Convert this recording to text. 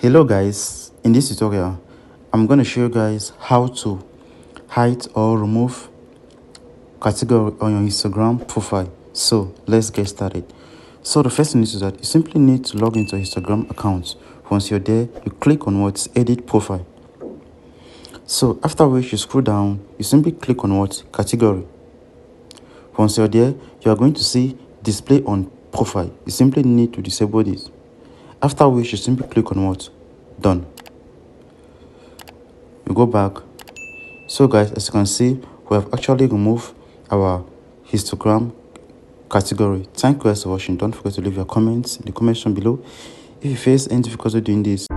Hello guys, in this tutorial I'm going to show you guys how to hide or remove category on your Instagram profile. So let's get started. So the first thing is that you simply need to log into your Instagram account. Once you're there, you click on what's edit profile. So after which you scroll down, you simply click on what category. Once you're there, you are going to see display on profile. You simply need to disable this. After which you simply click on what done. You go back. So guys, as you can see, we have actually removed our histogram category. Thank you guys for watching. Don't forget to leave your comments in the comment section below if you face any difficulty doing this.